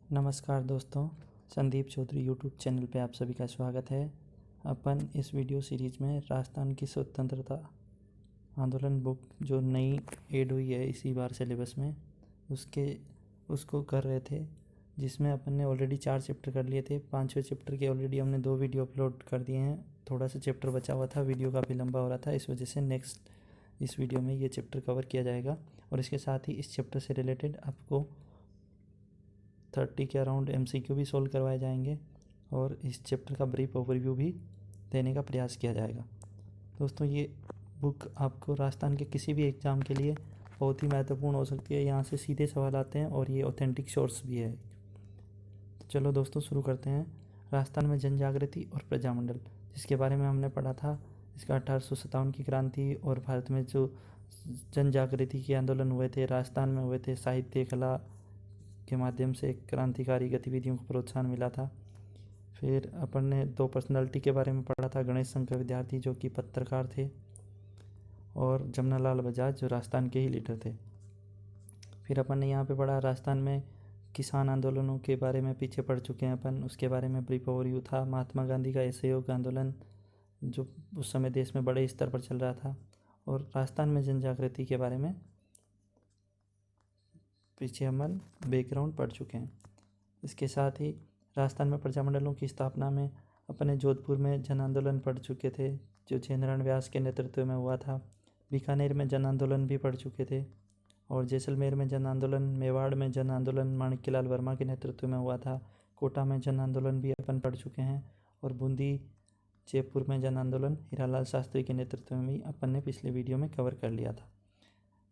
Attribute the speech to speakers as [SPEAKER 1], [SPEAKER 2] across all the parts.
[SPEAKER 1] नमस्कार दोस्तों, Sandeep Chaudhary YouTube channel पे आप सभी का स्वागत है। अपन इस वीडियो सीरीज़ में राजस्थान की स्वतंत्रता आंदोलन बुक जो नई ऐड हुई है इसी बार सिलेबस में उसको कर रहे थे, जिसमें अपन ने ऑलरेडी 4 चैप्टर कर लिए थे। 5वें चैप्टर के ऑलरेडी हमने 2 वीडियो अपलोड कर दिए हैं। थोड़ा सा चैप्टर बचा हुआ था, वीडियो काफ़ी लंबा हो रहा था, इस वजह से नेक्स्ट इस वीडियो में ये चैप्टर कवर किया जाएगा। और इसके साथ ही इस चैप्टर से रिलेटेड आपको 30 के अराउंड MCQ भी सोल्व करवाए जाएंगे और इस चैप्टर का ब्रीफ ओवरव्यू भी देने का प्रयास किया जाएगा। दोस्तों, ये बुक आपको राजस्थान के किसी भी एग्ज़ाम के लिए बहुत ही महत्वपूर्ण हो सकती है। यहाँ से सीधे सवाल आते हैं और ये ऑथेंटिक सोर्स भी है। तो चलो दोस्तों, शुरू करते हैं। राजस्थान में जन जागृति और प्रजामंडल, जिसके बारे में हमने पढ़ा था। इसका 1857 की क्रांति और भारत में जो जन जागृति के आंदोलन हुए थे, राजस्थान में हुए थे, साहित्य कला के माध्यम से क्रांतिकारी गतिविधियों को प्रोत्साहन मिला था। फिर अपन ने 2 पर्सनालिटी के बारे में पढ़ा था, गणेश शंकर विद्यार्थी जो कि पत्रकार थे, और जमनालाल बजाज जो राजस्थान के ही लीडर थे। फिर अपन ने यहाँ पे पढ़ा राजस्थान में किसान आंदोलनों के बारे में, पीछे पढ़ चुके हैं अपन, उसके बारे में ब्रीफ ओवरव्यू था। महात्मा गांधी का असहयोग आंदोलन जो उस समय देश में बड़े स्तर पर चल रहा था, और राजस्थान में जन जागृति के बारे में पीछे हम बैकग्राउंड पढ़ चुके हैं। इसके साथ ही राजस्थान में प्रजामंडलों की स्थापना में अपने जोधपुर में जन आंदोलन पढ़ चुके थे, जो जयनारायण व्यास के नेतृत्व में हुआ था। बीकानेर में जन आंदोलन भी पढ़ चुके थे, और जैसलमेर में जन आंदोलन, मेवाड़ में जन आंदोलन माणिक्यलाल वर्मा के नेतृत्व में हुआ था। कोटा में जन आंदोलन भी अपन पढ़ चुके हैं, और बूंदी जयपुर में जन आंदोलन हीरालाल शास्त्री के नेतृत्व में भी अपन ने पिछले वीडियो में कवर कर लिया था।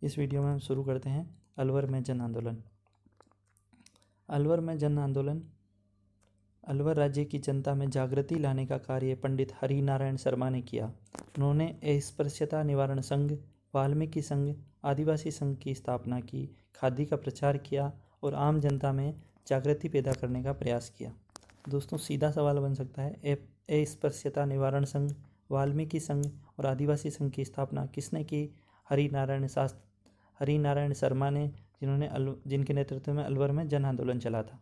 [SPEAKER 1] इस वीडियो में हम शुरू करते हैं अलवर में जन आंदोलन। अलवर में जन आंदोलन अलवर राज्य की जनता में जागृति लाने का कार्य पंडित हरि नारायण शर्मा ने किया। उन्होंने अस्पृश्यता निवारण संघ, वाल्मीकि संघ, आदिवासी संघ की स्थापना की, खादी का प्रचार किया और आम जनता में जागृति पैदा करने का प्रयास किया। दोस्तों, सीधा सवाल बन सकता है, अस्पृश्यता निवारण संघ, वाल्मीकि संघ और आदिवासी संघ की स्थापना किसने की? हरि नारायण शर्मा ने, जिनके नेतृत्व में अलवर में जन आंदोलन चला था।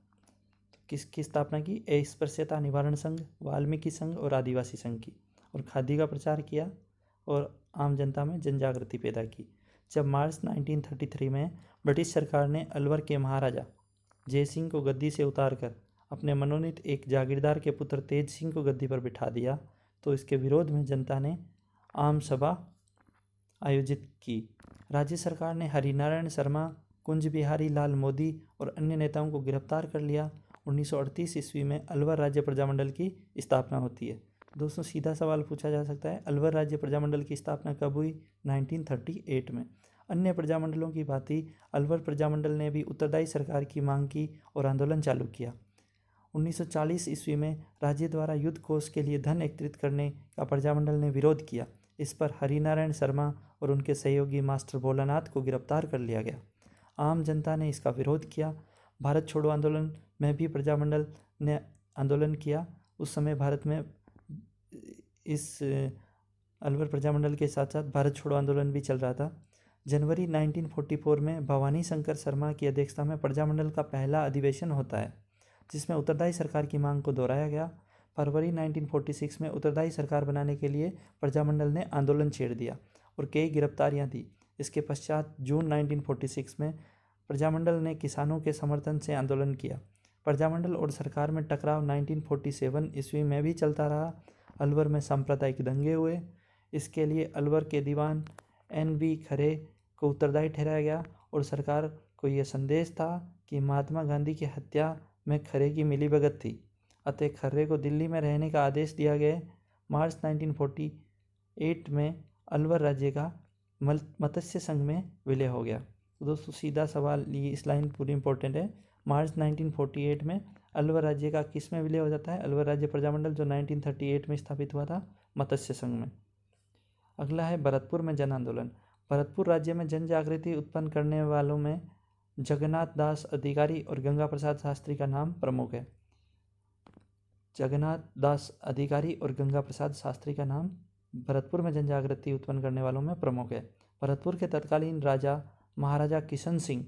[SPEAKER 1] तो किसकी स्थापना की? अस्पृश्यता निवारण संघ, वाल्मीकि संघ और आदिवासी संघ की, और खादी का प्रचार किया और आम जनता में जन जागृति पैदा की। जब मार्च 1933 में ब्रिटिश सरकार ने अलवर के महाराजा जय सिंह को गद्दी से उतारकर अपने मनोनीत एक जागीरदार के पुत्र तेज सिंह को गद्दी पर बिठा दिया, तो इसके विरोध में जनता ने आम सभा आयोजित की। राज्य सरकार ने हरिनारायण शर्मा, कुंज बिहारी लाल मोदी और अन्य नेताओं को गिरफ्तार कर लिया। 1938 ईस्वी में अलवर राज्य प्रजामंडल की स्थापना होती है। दोस्तों, सीधा सवाल पूछा जा सकता है, अलवर राज्य प्रजामंडल की स्थापना कब हुई? 1938 में। अन्य प्रजामंडलों की भांति अलवर प्रजामंडल ने भी उत्तरदायी सरकार की मांग की और आंदोलन चालू किया। 1940 ईस्वी में राज्य द्वारा युद्ध कोष के लिए धन एकत्रित करने का प्रजामंडल ने विरोध किया। इस पर हरिनारायण शर्मा और उनके सहयोगी मास्टर भोलानाथ को गिरफ्तार कर लिया गया। आम जनता ने इसका विरोध किया। भारत छोड़ो आंदोलन में भी प्रजामंडल ने आंदोलन किया। उस समय भारत में इस अलवर प्रजामंडल के साथ साथ भारत छोड़ो आंदोलन भी चल रहा था। जनवरी 1944 में भवानी शंकर शर्मा की अध्यक्षता में प्रजामंडल का पहला अधिवेशन होता है, जिसमें उत्तरदायी सरकार की मांग को दोहराया गया। फरवरी 1946 में उत्तरदायी सरकार बनाने के लिए प्रजामंडल ने आंदोलन छेड़ दिया और कई गिरफ्तारियां दी। इसके पश्चात जून 1946 में प्रजामंडल ने किसानों के समर्थन से आंदोलन किया। प्रजामंडल और सरकार में टकराव 1947 ईस्वी में भी चलता रहा। अलवर में सांप्रदायिक दंगे हुए। इसके लिए अलवर के दीवान NV खरे को उत्तरदायी ठहराया गया, और सरकार को यह संदेश था कि महात्मा गांधी की हत्या में खरे की मिलीभगत थी, अतः खर्रे को दिल्ली में रहने का आदेश दिया गया। मार्च 1948 में अलवर राज्य का मत्स्य संघ में विलय हो गया। तो दोस्तों, सीधा सवाल, ये इस लाइन पूरी इंपॉर्टेंट है। मार्च 1948 में अलवर राज्य का किस में विलय हो जाता है? अलवर राज्य प्रजामंडल जो 1938 में स्थापित हुआ था, मत्स्य संघ में। अगला है भरतपुर में जन आंदोलन। भरतपुर राज्य में जन जागृति उत्पन्न करने वालों में जगन्नाथ दास अधिकारी और गंगा प्रसाद शास्त्री का नाम प्रमुख है। जगन्नाथ दास अधिकारी और गंगा प्रसाद शास्त्री का नाम भरतपुर में जन जागृति उत्पन्न करने वालों में प्रमुख है। भरतपुर के तत्कालीन राजा महाराजा किशन सिंह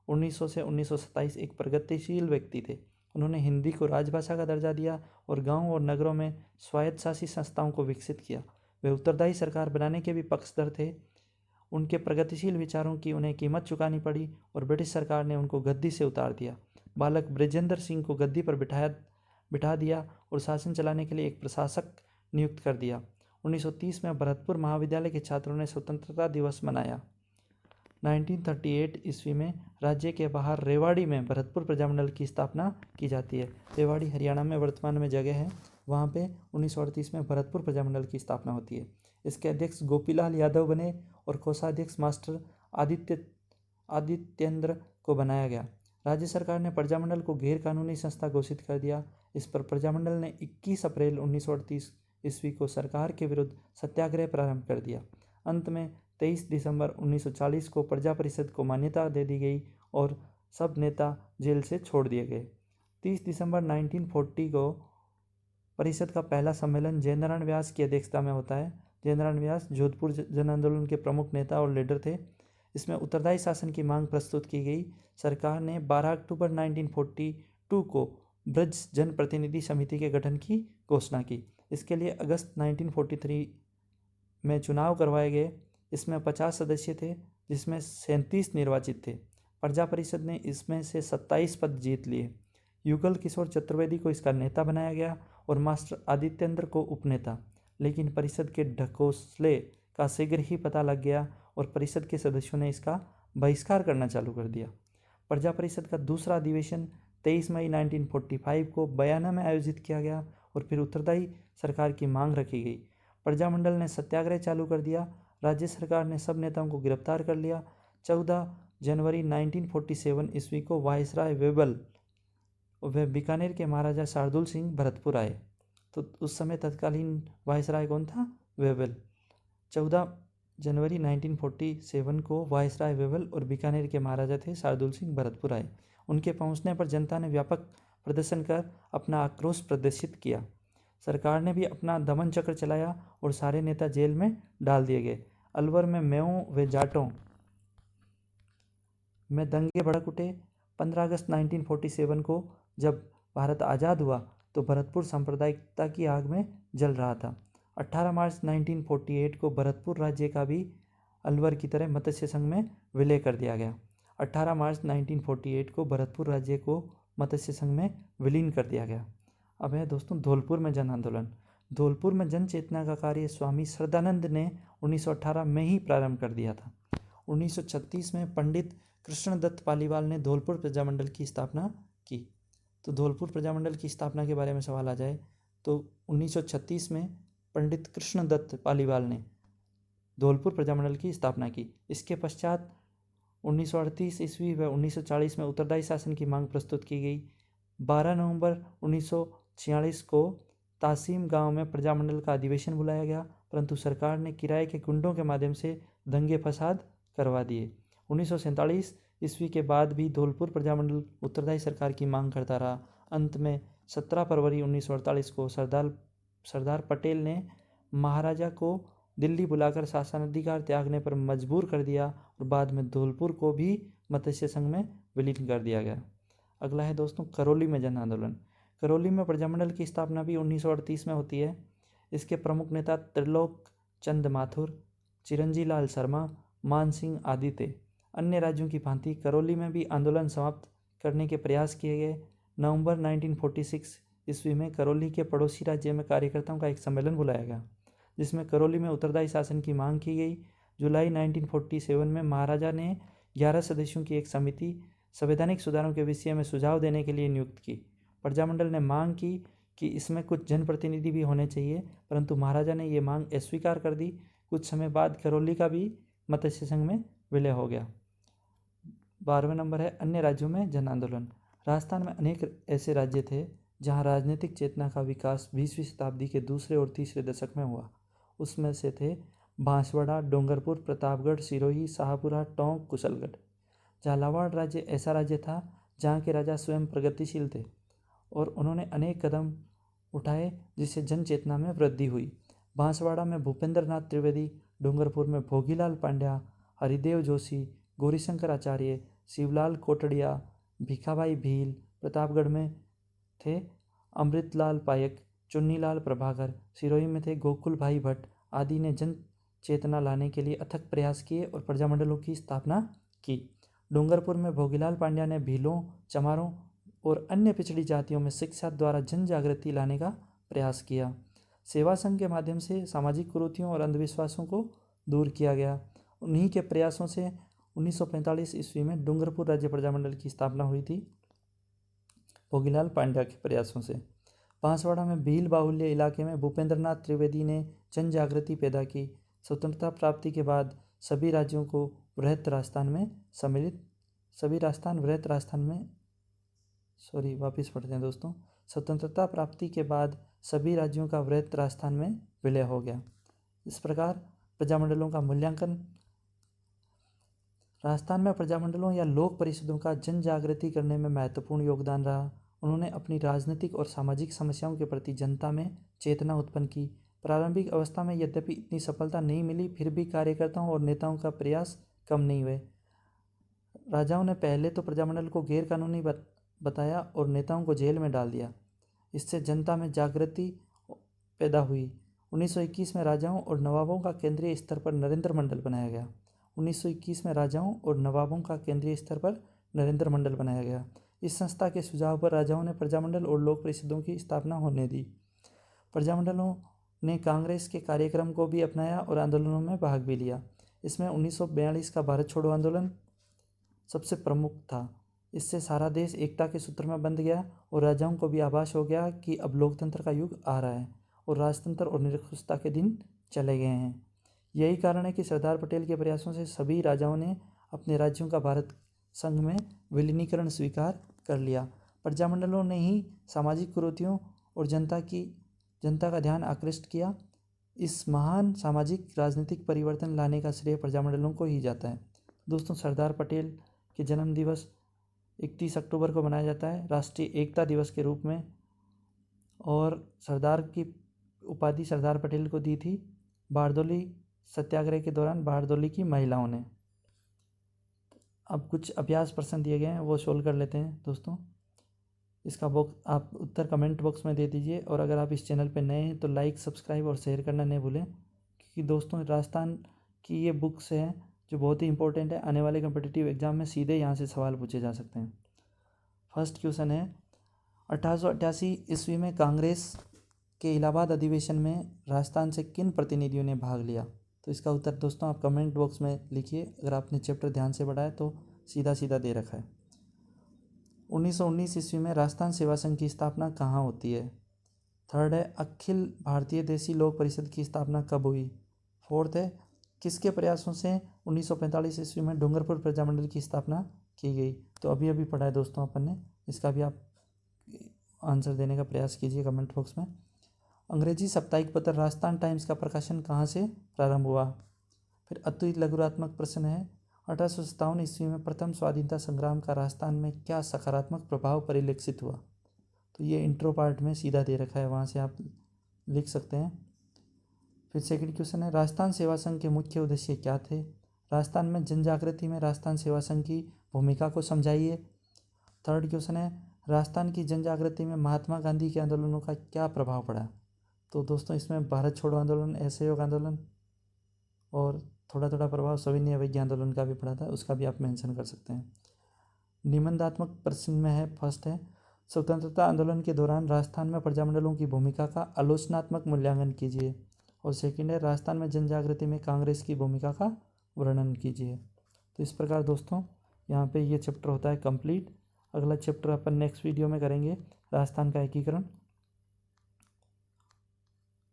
[SPEAKER 1] 1900 से 1927 एक प्रगतिशील व्यक्ति थे। उन्होंने हिंदी को राजभाषा का दर्जा दिया और गांव और नगरों में स्वायत्तशासी संस्थाओं को विकसित किया। वे उत्तरदायी सरकार बनाने के भी पक्षधर थे। उनके प्रगतिशील विचारों की उन्हें कीमत चुकानी पड़ी और ब्रिटिश सरकार ने उनको गद्दी से उतार दिया। बालक बृजेंद्र सिंह को गद्दी पर बिठा दिया और शासन चलाने के लिए एक प्रशासक नियुक्त कर दिया। 1930 में भरतपुर महाविद्यालय के छात्रों ने स्वतंत्रता दिवस मनाया। 1938 ईस्वी में राज्य के बाहर रेवाड़ी में भरतपुर प्रजामंडल की स्थापना की जाती है। रेवाड़ी हरियाणा में वर्तमान में जगह है, वहाँ पे 1938 में भरतपुर प्रजामंडल की स्थापना होती है। इसके अध्यक्ष गोपीलाल यादव बने और कोषाध्यक्ष मास्टर आदित्येंद्र को बनाया गया। राज्य सरकार ने प्रजामंडल को गैर कानूनी संस्था घोषित कर दिया। इस पर प्रजामंडल ने 21 अप्रैल 1938 ईस्वी को सरकार के विरुद्ध सत्याग्रह प्रारंभ कर दिया। अंत में 23 दिसंबर 1940 को प्रजा परिषद को मान्यता दे दी गई और सब नेता जेल से छोड़ दिए गए। 30 दिसंबर 1940 को परिषद का पहला सम्मेलन जयनारायण व्यास की अध्यक्षता में होता है। जयनारायण व्यास जोधपुर जन आंदोलन के प्रमुख नेता और लीडर थे। इसमें उत्तरदायी शासन की मांग प्रस्तुत की गई। सरकार ने 12 अक्टूबर 1942 को ब्रज जन प्रतिनिधि समिति के गठन की घोषणा की। इसके लिए अगस्त 1943 में चुनाव करवाए गए। इसमें 50 सदस्य थे, जिसमें 37 निर्वाचित थे। प्रजा परिषद ने इसमें से 27 पद जीत लिए। युगल किशोर चतुर्वेदी को इसका नेता बनाया गया और मास्टर आदित्येंद्र को उपनेता। लेकिन परिषद के ढकोसले का शीघ्र ही पता लग गया और परिषद के सदस्यों ने इसका बहिष्कार करना चालू कर दिया। प्रजा परिषद का दूसरा अधिवेशन 23 मई 1945 को बयाना में आयोजित किया गया और फिर उत्तरदायी सरकार की मांग रखी गई। प्रजामंडल ने सत्याग्रह चालू कर दिया। राज्य सरकार ने सब नेताओं को गिरफ्तार कर लिया। 14 जनवरी 1947 ईस्वी को वायसराय वेबल व बीकानेर के महाराजा शार्दुल सिंह भरतपुर आए। तो उस समय तत्कालीन वायसराय कौन था? वेबल। 14 जनवरी 1947 को वायसराय वेबल और बीकानेर के महाराजा थे शार्दुल सिंह भरतपुर आए। उनके पहुंचने पर जनता ने व्यापक प्रदर्शन कर अपना आक्रोश प्रदर्शित किया। सरकार ने भी अपना दमन चक्र चलाया और सारे नेता जेल में डाल दिए गए। अलवर में मेओं व जाटों में दंगे भड़क उठे। 15 अगस्त 1947 को जब भारत आज़ाद हुआ तो भरतपुर सांप्रदायिकता की आग में जल रहा था। 18 मार्च 1948 को भरतपुर राज्य का भी अलवर की तरह मत्स्य संघ में विलय कर दिया गया। 18 मार्च 1948 को भरतपुर राज्य को मत्स्य संघ में विलीन कर दिया गया। अब है दोस्तों धौलपुर में जन आंदोलन। धौलपुर में जन चेतना का कार्य स्वामी श्रद्धानंद ने 1918 में ही प्रारंभ कर दिया था। 1936 में पंडित कृष्णदत्त पालीवाल ने धौलपुर प्रजामंडल की स्थापना की। तो धौलपुर प्रजामंडल की स्थापना के बारे में सवाल आ जाए तो 1936 में पंडित कृष्णदत्त पालीवाल ने धौलपुर प्रजामंडल की स्थापना की। इसके पश्चात 1938 ईस्वी व 1940 में उत्तरदायी शासन की मांग प्रस्तुत की गई। 12 नवंबर 1946 को तासीम गांव में प्रजामंडल का अधिवेशन बुलाया गया, परंतु सरकार ने किराए के गुंडों के माध्यम से दंगे फसाद करवा दिए। 1947 ईस्वी के बाद भी धौलपुर प्रजामंडल उत्तरदायी सरकार की मांग करता रहा। अंत में 17 फरवरी 1948 को सरदार पटेल ने महाराजा को दिल्ली बुलाकर शासनाधिकार त्यागने पर मजबूर कर दिया और बाद में धौलपुर को भी मत्स्य संघ में विलीन कर दिया गया। अगला है दोस्तों करौली में जन आंदोलन। करौली में प्रजामंडल की स्थापना भी 1938 में होती है। इसके प्रमुख नेता त्रिलोक चंद माथुर, चिरंजी लाल शर्मा, मान सिंह आदि थे। अन्य राज्यों की भांति करौली में भी आंदोलन समाप्त करने के प्रयास किए गए। नवंबर 1946 ईस्वी में करौली के पड़ोसी राज्य में कार्यकर्ताओं का एक सम्मेलन बुलाया गया, जिसमें करौली में उत्तरदायी शासन की मांग की गई। जुलाई 1947 में महाराजा ने 11 सदस्यों की एक समिति संवैधानिक सुधारों के विषय में सुझाव देने के लिए नियुक्त की। प्रजामंडल ने मांग की कि इसमें कुछ जनप्रतिनिधि भी होने चाहिए, परंतु महाराजा ने ये मांग अस्वीकार कर दी। कुछ समय बाद करौली का भी मत्स्य संघ में विलय हो गया। 12वें नंबर है अन्य राज्यों में जन आंदोलन। राजस्थान में अनेक ऐसे राज्य थे जहां राजनीतिक चेतना का विकास 20वीं शताब्दी के दूसरे और तीसरे दशक में हुआ। उसमें से थे बांसवाड़ा, डूंगरपुर, प्रतापगढ़, सिरोही, शाहपुरा, टोंक, कुशलगढ़। झालावाड़ राज्य ऐसा राज्य था जहाँ के राजा स्वयं प्रगतिशील थे और उन्होंने अनेक कदम उठाए जिससे जन चेतना में वृद्धि हुई। बांसवाड़ा में भूपेंद्र नाथ त्रिवेदी, डूंगरपुर में भोगीलाल पांड्या, हरिदेव जोशी, गौरीशंकर आचार्य, शिवलाल कोटड़िया, भिखाबाई भील प्रतापगढ़ में थे, अमृतलाल पायक, चुन्नीलाल प्रभाकर सिरोही में थे, गोकुल भाई भट्ट आदि ने जन चेतना लाने के लिए अथक प्रयास किए और प्रजामंडलों की स्थापना की। डूंगरपुर में भोगीलाल पांड्या ने भीलों, चमारों और अन्य पिछड़ी जातियों में शिक्षा द्वारा जन जागृति लाने का प्रयास किया। सेवा संघ के माध्यम से सामाजिक कुरीतियों और अंधविश्वासों को दूर किया गया। उन्हीं के प्रयासों से 1945 ईस्वी में डूंगरपुर राज्य प्रजामंडल की स्थापना हुई थी, भोगीलाल पांड्या के प्रयासों से। बांसवाड़ा में भील बाहुल्य इलाके में भूपेंद्रनाथ त्रिवेदी ने जन जागृति पैदा की। स्वतंत्रता प्राप्ति के बाद सभी राज्यों को वृहत राजस्थान में वापिस पढ़ते हैं दोस्तों। स्वतंत्रता प्राप्ति के बाद सभी राज्यों का वृहत राजस्थान में विलय हो गया। इस प्रकार प्रजामंडलों का मूल्यांकन। राजस्थान में प्रजामंडलों या लोक परिषदों का जन जागृति करने में महत्वपूर्ण योगदान रहा। उन्होंने अपनी राजनीतिक और सामाजिक समस्याओं के प्रति जनता में चेतना उत्पन्न की। प्रारंभिक अवस्था में यद्यपि इतनी सफलता नहीं मिली, फिर भी कार्यकर्ताओं और नेताओं का प्रयास कम नहीं हुए। राजाओं ने पहले तो प्रजामंडल को गैर कानूनी बताया और नेताओं को जेल में डाल दिया। इससे जनता में जागृति पैदा हुई। 1921 में राजाओं और नवाबों का केंद्रीय स्तर पर नरेंद्र मंडल बनाया गया। 1921 में राजाओं और नवाबों का केंद्रीय स्तर पर नरेंद्र मंडल बनाया गया। इस संस्था के सुझाव पर राजाओं ने प्रजामंडल और लोक परिषदों की स्थापना होने दी। प्रजामंडलों ने कांग्रेस के कार्यक्रम को भी अपनाया और आंदोलनों में भाग भी लिया। इसमें 1942 का भारत छोड़ो आंदोलन सबसे प्रमुख था। इससे सारा देश एकता के सूत्र में बंध गया और राजाओं को भी आभास हो गया कि अब लोकतंत्र का युग आ रहा है और राजतंत्र और निरंकुशता के दिन चले गए हैं। यही कारण है कि सरदार पटेल के प्रयासों से सभी राजाओं ने अपने राज्यों का भारत संघ में विलीनीकरण स्वीकार कर लिया। प्रजामंडलों ने ही सामाजिक कुरीतियों और जनता का ध्यान आकृष्ट किया। इस महान सामाजिक राजनीतिक परिवर्तन लाने का श्रेय प्रजामंडलों को ही जाता है। दोस्तों, सरदार पटेल के जन्म दिवस 31 अक्टूबर को मनाया जाता है राष्ट्रीय एकता दिवस के रूप में, और सरदार की उपाधि सरदार पटेल को दी थी बारदोली सत्याग्रह के दौरान बारदोली की महिलाओं ने। अब कुछ अभ्यास प्रश्न दिए गए हैं, वो सोल्व कर लेते हैं दोस्तों। इसका आप उत्तर कमेंट बॉक्स में दे दीजिए, और अगर आप इस चैनल पर नए हैं तो लाइक, सब्सक्राइब और शेयर करना नहीं भूलें, क्योंकि दोस्तों राजस्थान की ये बुक्स हैं जो बहुत ही इंपॉर्टेंट है। आने वाले कम्पिटिटिव एग्जाम में सीधे यहाँ से सवाल पूछे जा सकते हैं। फर्स्ट क्वेश्चन है, 1888 ईस्वी में कांग्रेस के इलाहाबाद अधिवेशन में राजस्थान से किन प्रतिनिधियों ने भाग लिया? तो इसका उत्तर दोस्तों आप कमेंट बॉक्स में लिखिए। अगर आपने चैप्टर ध्यान से पढ़ा है तो सीधा सीधा दे रखा है। 1919 ईस्वी में राजस्थान सेवा संघ की स्थापना कहाँ होती है? थर्ड है, अखिल भारतीय देसी लोक परिषद की स्थापना कब हुई? फोर्थ है, किसके प्रयासों से 1945 ईस्वी में डूंगरपुर प्रजामंडल की स्थापना की गई? तो अभी अभी पढ़ा है दोस्तों अपन ने, इसका भी आप आंसर देने का प्रयास कीजिए कमेंट बॉक्स में। अंग्रेजी साप्ताहिक पत्र राजस्थान टाइम्स का प्रकाशन कहाँ से प्रारंभ हुआ? फिर अति लघुरात्मक प्रश्न है, 1857 ईस्वी में प्रथम स्वाधीनता संग्राम का राजस्थान में क्या सकारात्मक प्रभाव परिलक्षित हुआ? तो ये इंट्रो पार्ट में सीधा दे रखा है, वहाँ से आप लिख सकते हैं। फिर सेकंड क्वेश्चन है, राजस्थान सेवा संघ के मुख्य उद्देश्य क्या थे? राजस्थान में जन जागृति में राजस्थान सेवा संघ की भूमिका को समझाइए। थर्ड क्वेश्चन है, राजस्थान की जन जागृति में महात्मा गांधी के आंदोलनों का क्या प्रभाव पड़ा? तो दोस्तों इसमें भारत छोड़ो आंदोलन, असहयोग आंदोलन और थोड़ा थोड़ा प्रभाव सविनय अवज्ञा आंदोलन का भी पड़ा था, उसका भी आप मेंशन कर सकते हैं। निबंधात्मक प्रश्न में है, फर्स्ट है, स्वतंत्रता आंदोलन के दौरान राजस्थान में प्रजामंडलों की भूमिका का आलोचनात्मक मूल्यांकन कीजिए। और सेकंड है, राजस्थान में जन जागृति में कांग्रेस की भूमिका का वर्णन कीजिए। तो इस प्रकार दोस्तों यहाँ पे ये चैप्टर होता है कंप्लीट। अगला चैप्टर अपन नेक्स्ट वीडियो में करेंगे, राजस्थान का एकीकरण।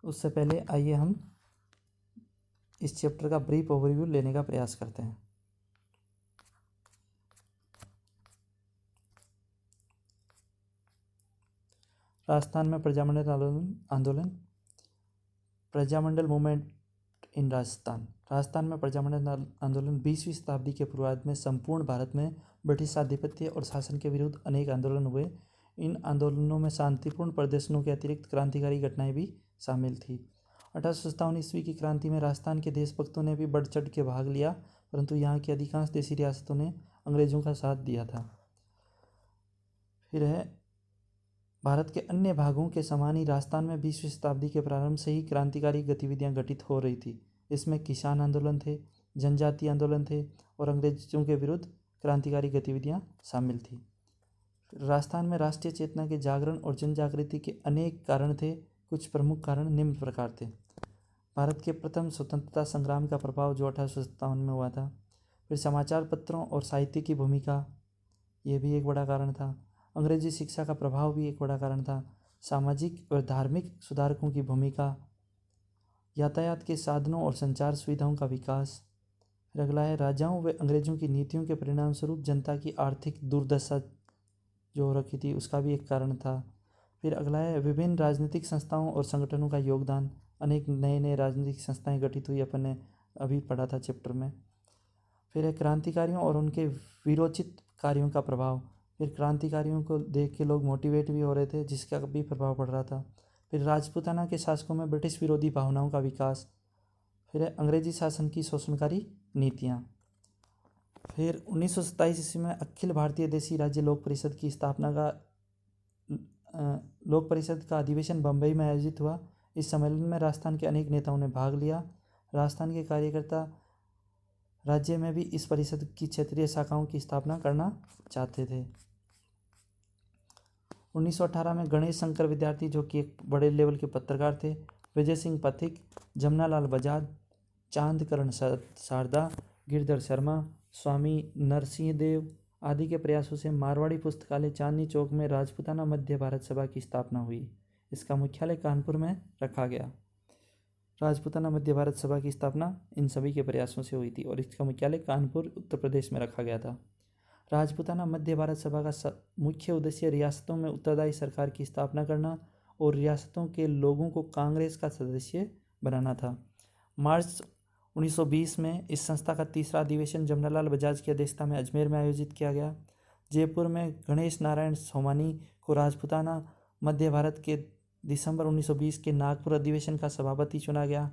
[SPEAKER 1] उससे पहले आइए हम इस चैप्टर का ब्रीफ ओवरव्यू लेने का प्रयास करते हैं। राजस्थान में प्रजामंडल आंदोलन, प्रजामंडल मूवमेंट इन राजस्थान में प्रजामंडल आंदोलन 20वीं शताब्दी के पूर्वार्ध में संपूर्ण भारत में ब्रिटिश आधिपत्य और शासन के विरुद्ध अनेक आंदोलन हुए। इन आंदोलनों में शांतिपूर्ण प्रदर्शनों के अतिरिक्त क्रांतिकारी घटनाएं भी शामिल थी। 1857 ईस्वी की क्रांति में राजस्थान के देशभक्तों ने भी बढ़ चढ़ के भाग लिया, परंतु यहाँ की अधिकांश देशी रियासतों ने अंग्रेजों का साथ दिया था। फिर है भारत के अन्य भागों के समान ही राजस्थान में 20वीं शताब्दी के प्रारंभ से ही क्रांतिकारी गतिविधियां घटित हो रही थी। इसमें किसान आंदोलन थे, जनजातीय आंदोलन थे और अंग्रेजों के विरुद्ध क्रांतिकारी गतिविधियां शामिल थी। राजस्थान में राष्ट्रीय चेतना के जागरण और जन जागृति के अनेक कारण थे। कुछ प्रमुख कारण निम्न प्रकार थे। भारत के प्रथम स्वतंत्रता संग्राम का प्रभाव जो 1857 में हुआ था। फिर समाचार पत्रों और साहित्य की भूमिका, ये भी एक बड़ा कारण था। अंग्रेजी शिक्षा का प्रभाव भी एक बड़ा कारण था। सामाजिक और धार्मिक सुधारकों की भूमिका, यातायात के साधनों और संचार सुविधाओं का विकास। फिर अगला है राजाओं व अंग्रेजों की नीतियों के परिणाम स्वरूप जनता की आर्थिक दुर्दशा जो हो रखी थी, उसका भी एक कारण था। फिर अगला है विभिन्न राजनीतिक संस्थाओं और संगठनों का योगदान। अनेक नए नए राजनीतिक संस्थाएं गठित हुई, अपन ने अभी पढ़ा था चैप्टर में। फिर है क्रांतिकारियों और उनके वीरोचित कार्यों का प्रभाव। फिर क्रांतिकारियों को देख के लोग मोटिवेट भी हो रहे थे, जिसका भी प्रभाव पड़ रहा था। फिर राजपूताना के शासकों में ब्रिटिश विरोधी भावनाओं का विकास। फिर है अंग्रेजी शासन की शोषणकारी नीतियाँ। फिर 1927 ईस्वी में अखिल भारतीय देशी राज्य लोक परिषद की स्थापना का लोक परिषद का अधिवेशन बम्बई में आयोजित हुआ। इस सम्मेलन में राजस्थान के अनेक नेताओं ने भाग लिया। राजस्थान के कार्यकर्ता राज्य में भी इस परिषद की क्षेत्रीय शाखाओं की स्थापना करना चाहते थे। 1918 में गणेश शंकर विद्यार्थी, जो कि एक बड़े लेवल के पत्रकार थे, विजय सिंह पथिक, जमनालाल बजाज, चांदकरण शारदा, गिरधर शर्मा, स्वामी नरसिंह देव आदि के प्रयासों से मारवाड़ी पुस्तकालय चांदनी चौक में राजपूताना मध्य भारत सभा की स्थापना हुई। इसका मुख्यालय कानपुर में रखा गया। राजपूताना मध्य भारत सभा की स्थापना इन सभी के प्रयासों से हुई थी और इसका मुख्यालय कानपुर उत्तर प्रदेश में रखा गया था। राजपूताना मध्य भारत सभा का मुख्य उद्देश्य रियासतों में उत्तरदायी सरकार की स्थापना करना और रियासतों के लोगों को कांग्रेस का सदस्य बनाना था। मार्च 1920 में इस संस्था का तीसरा अधिवेशन जमनालाल बजाज की अध्यक्षता में अजमेर में आयोजित किया गया। जयपुर में गणेश नारायण सोमानी को राजपूताना मध्य भारत के दिसंबर 1920 के नागपुर अधिवेशन का सभापति चुना गया।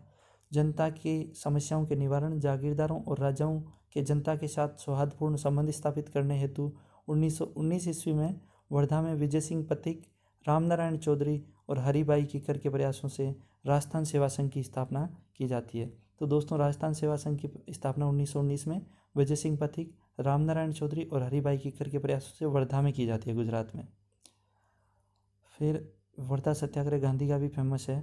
[SPEAKER 1] जनता की समस्याओं के निवारण, जागीरदारों और राजाओं के जनता के साथ सौहार्दपूर्ण संबंध स्थापित करने हेतु 1919 ईस्वी में वर्धा में विजय सिंह पथिक, रामनारायण चौधरी और हरिभाई कीकर के प्रयासों से राजस्थान सेवा संघ की स्थापना की जाती है। तो दोस्तों, राजस्थान सेवा संघ की स्थापना 1919 में विजय सिंह पथिक, रामनारायण चौधरी और हरिभाई कीकर के प्रयासों से वर्धा में की जाती है, गुजरात में। फिर वर्धा सत्याग्रह गांधी का भी फेमस है।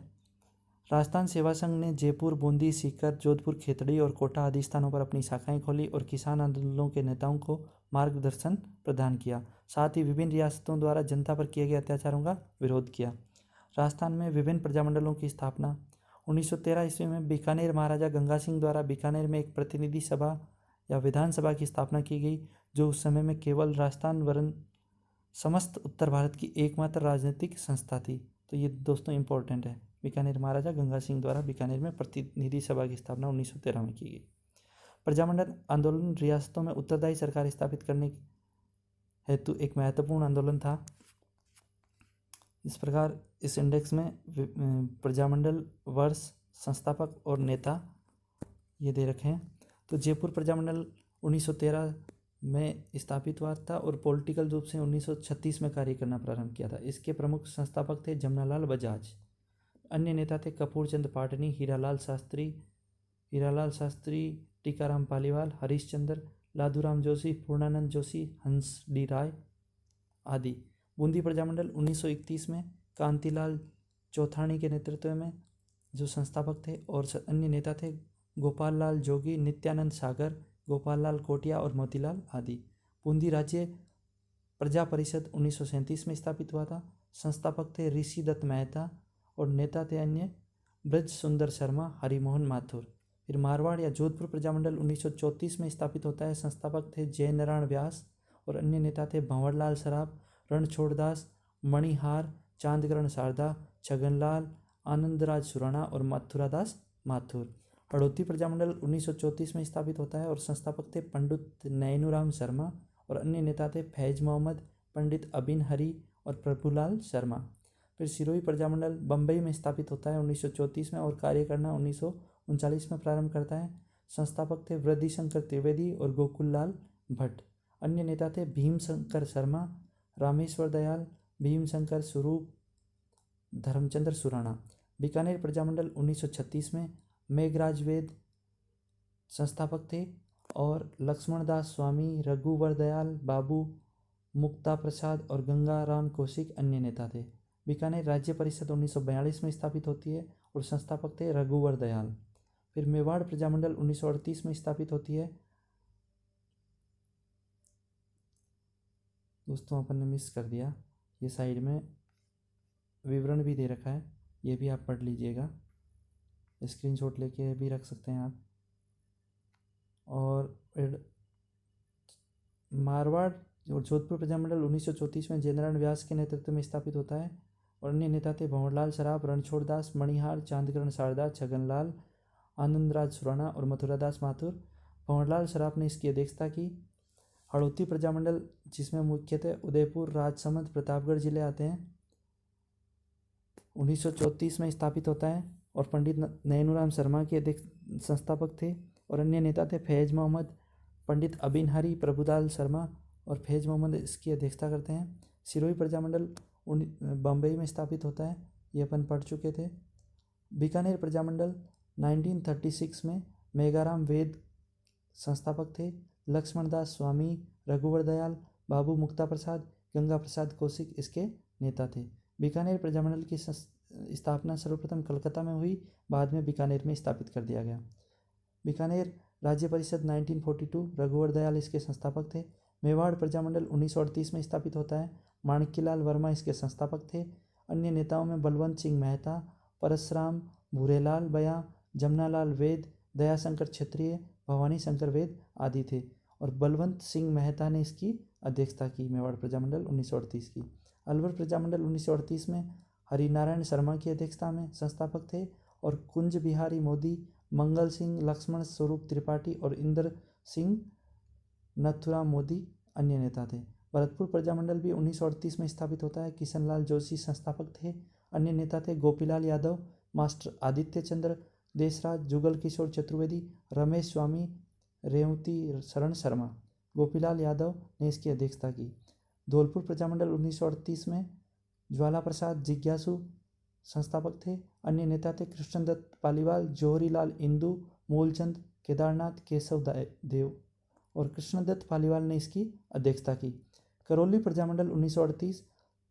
[SPEAKER 1] राजस्थान सेवा संघ ने जयपुर, बूंदी, सीकर, जोधपुर, खेतड़ी और कोटा आदि स्थानों पर अपनी शाखाएं खोली और किसान आंदोलनों के नेताओं को मार्गदर्शन प्रदान किया। साथ ही विभिन्न रियासतों द्वारा जनता पर किए गए अत्याचारों का विरोध किया। राजस्थान में विभिन्न प्रजामंडलों की स्थापना। 1913 ईस्वी में बीकानेर महाराजा गंगा सिंह द्वारा बीकानेर में एक प्रतिनिधि सभा या विधानसभा की स्थापना की गई, जो उस समय में केवल राजस्थान वरन समस्त उत्तर भारत की एकमात्र राजनीतिक संस्था थी। तो ये दोस्तों इंपॉर्टेंट है। बीकानेर महाराजा गंगा सिंह द्वारा बीकानेर में प्रतिनिधि सभा की स्थापना 1913 में की गई। प्रजामंडल आंदोलन रियासतों में उत्तरदायी सरकार स्थापित करने हेतु एक महत्वपूर्ण आंदोलन था। इस प्रकार इस इंडेक्स में प्रजामंडल, वर्ष, संस्थापक और नेता ये दे रखे हैं। तो जयपुर प्रजामंडल 1913 में स्थापित हुआ था और पॉलिटिकल रूप से 1936 में कार्य करना प्रारंभ किया था। इसके प्रमुख संस्थापक थे जमनालाल बजाज। अन्य नेता थे कपूरचंद पाटनी, हीरालाल शास्त्री, टीकाराम पालीवाल, हरीशचंद्र, लादूराम जोशी, पूर्णानंद जोशी, हंस डी राय आदि। बूंदी प्रजामंडल 1931 में कांतिलाल चौथानी के नेतृत्व में जो संस्थापक थे और अन्य नेता थे गोपाल लाल जोगी, नित्यानंद सागर, गोपाल लाल कोटिया और मोतीलाल आदि। बूंदी राज्य प्रजा परिषद 1937 में स्थापित हुआ था। संस्थापक थे ऋषि दत्त मेहता और नेता थे अन्य ब्रज सुंदर शर्मा, हरिमोहन माथुर। फिर मारवाड़ या जोधपुर प्रजामंडल 1934 में स्थापित होता है। संस्थापक थे जयनारायण व्यास और अन्य नेता थे भंवरलाल सराफ, रणछोड़दास, मणिहार, चांदकरण शारदा, छगनलाल, आनंदराज सुराणा और मथुरादास माथुर। हड़ौती प्रजामंडल 1934 में स्थापित होता है और संस्थापक थे पंडित नैनूराम शर्मा और अन्य नेता थे फैज मोहम्मद, पंडित अबिन हरी और प्रभुलाल शर्मा। फिर सिरोही प्रजामंडल बम्बई में स्थापित होता है 1934 में और कार्य करना 1939 में प्रारंभ करता है। संस्थापक थे वृद्धिशंकर त्रिवेदी और गोकुल लाल भट्ट। अन्य नेता थे भीमशंकर शर्मा, रामेश्वर दयाल, भीमशंकर स्वरूप, धर्मचंद्र सुराणा। बीकानेर प्रजामंडल 1936 में मेघराज वेद संस्थापक थे और लक्ष्मणदास स्वामी, रघुवर दयाल, बाबू मुक्ता प्रसाद और गंगाराम कौशिक अन्य नेता थे। बीकानेर राज्य परिषद 1942 में स्थापित होती है और संस्थापक थे रघुवर दयाल। फिर मेवाड़ प्रजामंडल 1938 में स्थापित होती है। दोस्तों अपन ने मिस कर दिया, ये साइड में विवरण भी दे रखा है, ये भी आप पढ़ लीजिएगा, स्क्रीनशॉट लेके भी रख सकते हैं आप। और मारवाड़ और जोधपुर प्रजामंडल 1934 में जयनारायण व्यास के नेतृत्व में स्थापित होता है और अन्य नेता थे भंवरलाल सराफ, रणछोड़ दास, मणिहार, चांदकरण शारदा, छगनलाल, आनंदराज सुराणा और मथुरादास माथुर। भंवरलाल सराफ ने इसकी अध्यक्षता की। हड़ौती प्रजामंडल, जिसमें मुख्यतः उदयपुर, राजसमंद, प्रतापगढ़ जिले आते हैं, 1934 में स्थापित होता है और पंडित नैनूराम शर्मा के अध्यक्ष संस्थापक थे और अन्य नेता थे फैज मोहम्मद, पंडित अबिन हरी, प्रभुलाल शर्मा और फैज मोहम्मद इसकी अध्यक्षता करते हैं। सिरोही प्रजामंडल बम्बई में स्थापित होता है, ये अपन पढ़ चुके थे। बीकानेर प्रजामंडल 1936 में मेघाराम वेद संस्थापक थे, लक्ष्मणदास स्वामी, रघुवर दयाल, बाबू मुक्ता प्रसाद, गंगा प्रसाद कौशिक इसके नेता थे। बीकानेर प्रजामंडल की स्थापना सर्वप्रथम कलकत्ता में हुई, बाद में बीकानेर में स्थापित कर दिया गया। बीकानेर राज्य परिषद 1942, रघुवर दयाल इसके संस्थापक थे। मेवाड़ प्रजामंडल 1938 में स्थापित होता है, माणिक्यलाल वर्मा इसके संस्थापक थे। अन्य नेताओं में बलवंत सिंह मेहता, परसराम, भूरेलाल बयां, जमनालाल वेद, दयाशंकर क्षत्रिय, भवानी शंकर वेद आदि थे और बलवंत सिंह मेहता ने इसकी अध्यक्षता की मेवाड़ प्रजामंडल 1938 की। अलवर प्रजामंडल 1938 में हरिनारायण शर्मा की अध्यक्षता में संस्थापक थे और कुंज बिहारी मोदी, मंगल सिंह, लक्ष्मण स्वरूप त्रिपाठी और इंद्र सिंह नथुराम मोदी अन्य नेता थे। भरतपुर प्रजामंडल भी 1938 में स्थापित होता है, किशनलाल जोशी संस्थापक थे। अन्य नेता थे गोपीलाल यादव, मास्टर आदित्य चंद्र देशराज, जुगल किशोर चतुर्वेदी, रमेश स्वामी, रेवती शरण शर्मा। गोपीलाल यादव ने इसकी अध्यक्षता की। धौलपुर प्रजामंडल 1938 में ज्वाला प्रसाद जिज्ञासु संस्थापक थे। अन्य नेता थे कृष्णदत्त पालीवाल, जौहरीलाल इंदू, मूलचंद, केदारनाथ केशव देव और कृष्णदत्त पालीवाल ने इसकी अध्यक्षता की। करौली प्रजामंडल 1938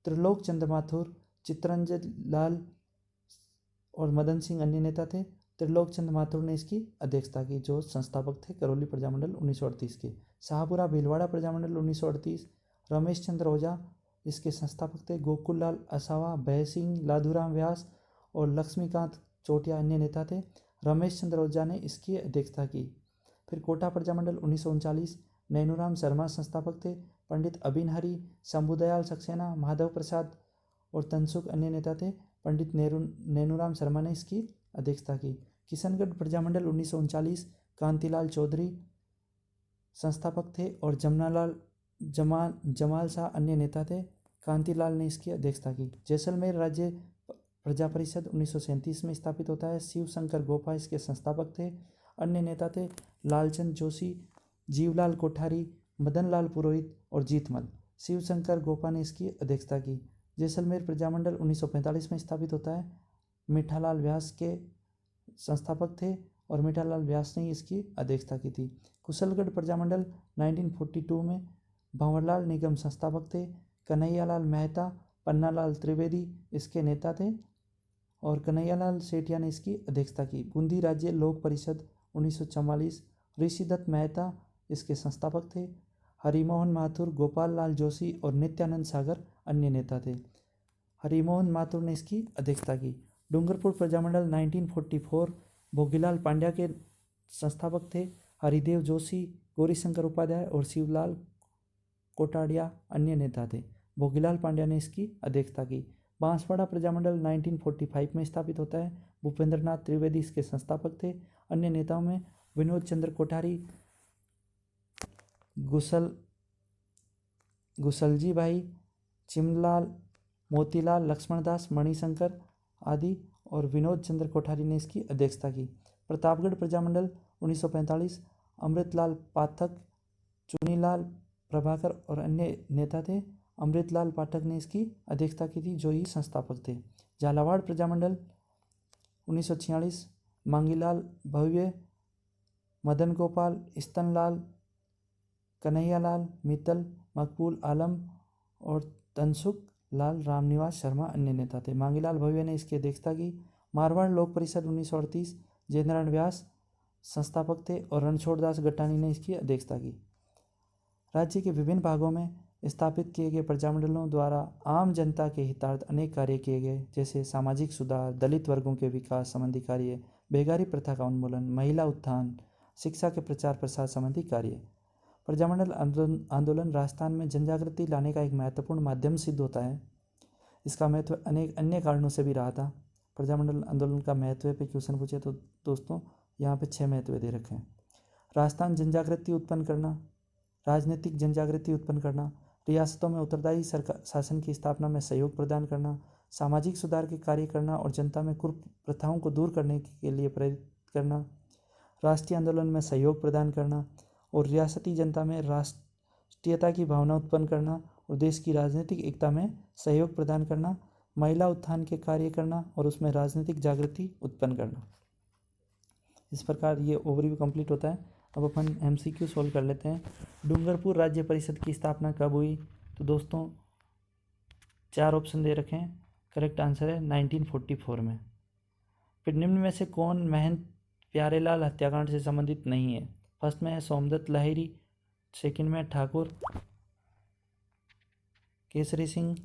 [SPEAKER 1] त्रिलोक चंद्र माथुर, चित्तरंजन लाल और मदन सिंह अन्य नेता थे। त्रिलोक चंद्र माथुर ने इसकी अध्यक्षता की, जो संस्थापक थे करौली प्रजामंडल 1938 के। शाहपुरा भीलवाड़ा प्रजामंडल 1938 रमेश चंद्र ओझा इसके संस्थापक थे। गोकुल लाल असावा, भय सिंह, लाधूराम व्यास और लक्ष्मीकांत चोटिया अन्य नेता थे। रमेश चंद्र ओझा ने इसकी अध्यक्षता की। फिर कोटा प्रजामंडल 1939 नैनूराम शर्मा संस्थापक थे। पंडित अबिन हरी, शंभुदयाल सक्सेना, माधव प्रसाद और तनसुख अन्य नेता थे। पंडित नैनूराम शर्मा ने इसकी अध्यक्षता की। किशनगढ़ प्रजामंडल 1939 कांतिलाल चौधरी संस्थापक थे और जमाल शाह अन्य नेता थे। कांतिलाल ने इसकी अध्यक्षता की। जैसलमेर राज्य प्रजा परिषद 1937 में स्थापित होता है, शिव शंकर गोपा इसके संस्थापक थे। अन्य नेता थे लालचंद जोशी, जीवलाल कोठारी, मदनलाल पुरोहित और जीतमल। शिवशंकर गोपा ने इसकी अध्यक्षता की। जैसलमेर प्रजामंडल 1945 में स्थापित होता है, मीठालाल व्यास के संस्थापक थे और मीठालाल व्यास ने इसकी अध्यक्षता की थी। कुशलगढ़ प्रजामंडल 1942 में भंवरलाल निगम संस्थापक थे। कन्हैयालाल मेहता, पन्नालाल त्रिवेदी इसके नेता थे और कन्हैयालाल सेठिया ने इसकी अध्यक्षता की। बूंदी राज्य लोक परिषद 1944 ऋषिदत्त मेहता इसके संस्थापक थे। हरिमोहन माथुर, गोपाल लाल जोशी और नित्यानंद सागर अन्य नेता थे। हरिमोहन माथुर ने इसकी अध्यक्षता की। डूंगरपुर प्रजामंडल 1944 भोगीलाल पांड्या के संस्थापक थे। हरिदेव जोशी, गौरीशंकर उपाध्याय और शिवलाल कोटाड़िया अन्य नेता थे। भोगीलाल पांड्या ने इसकी अध्यक्षता की। बांसवाड़ा प्रजामंडल 1945 में स्थापित होता है। भूपेंद्रनाथ त्रिवेदी इसके संस्थापक थे। अन्य नेताओं में विनोद चंद्र कोठारी, गुसलजी भाई, चिमलाल, मोतीलाल, लक्ष्मणदास, मणिशंकर आदि और विनोद चंद्र कोठारी ने इसकी अध्यक्षता की। प्रतापगढ़ प्रजामंडल 1945 अमृतलाल पाठक, चुनीलाल प्रभाकर और अन्य नेता थे। अमृतलाल पाठक ने इसकी अध्यक्षता की थी, जो ही संस्थापक थे। झालावाड़ प्रजामंडल 1946, मांगीलाल भव्य, मदन गोपाल, स्तनलाल, कन्हैयालाल मित्तल, मकबूल आलम और तनसुख लाल रामनिवास शर्मा अन्य नेता थे। मांगीलाल भव्य ने इसकी अध्यक्षता की। मारवाड़ लोक परिषद 1938, जयनारायण व्यास संस्थापक थे और रणछोड़ दास गट्टानी ने इसकी अध्यक्षता की। राज्य के विभिन्न भागों में स्थापित किए गए प्रजामंडलों द्वारा आम जनता के हितार्थ अनेक कार्य किए गए, जैसे सामाजिक सुधार, दलित वर्गों के विकास संबंधी कार्य, बेगारी प्रथा का उन्मूलन, महिला उत्थान, शिक्षा के प्रचार प्रसार संबंधी कार्य। प्रजामंडल आंदोलन राजस्थान में जनजागृति लाने का एक महत्वपूर्ण माध्यम सिद्ध होता है। इसका महत्व अनेक अन्य कारणों से भी रहा था। प्रजामंडल आंदोलन का महत्व पे क्वेश्चन पूछे तो दोस्तों यहाँ पे 6 महत्व दे रखे हैं। राजस्थान जनजागृति उत्पन्न करना, राजनीतिक जनजागृति उत्पन्न करना, रियासतों में उत्तरदायी सरकार शासन की स्थापना में सहयोग प्रदान करना, सामाजिक सुधार के कार्य करना और जनता में कुप्रथाओं को दूर करने के लिए प्रेरित करना, राष्ट्रीय आंदोलन में सहयोग प्रदान करना और रियासती जनता में राष्ट्रीयता की भावना उत्पन्न करना और देश की राजनीतिक एकता में सहयोग प्रदान करना, महिला उत्थान के कार्य करना और उसमें राजनीतिक जागृति उत्पन्न करना। इस प्रकार ये ओवरव्यू कंप्लीट होता है। अब अपन MCQ सोल्व कर लेते हैं। डूंगरपुर राज्य परिषद की स्थापना कब हुई? तो दोस्तों 4 ऑप्शन दे रखे हैं, करेक्ट आंसर है 1944 में। फिर निम्न में से कौन महंत प्यारेलाल हत्याकांड से संबंधित नहीं है? फर्स्ट में है सोमदत्त लाहिरी, सेकंड में ठाकुर केसरी सिंह,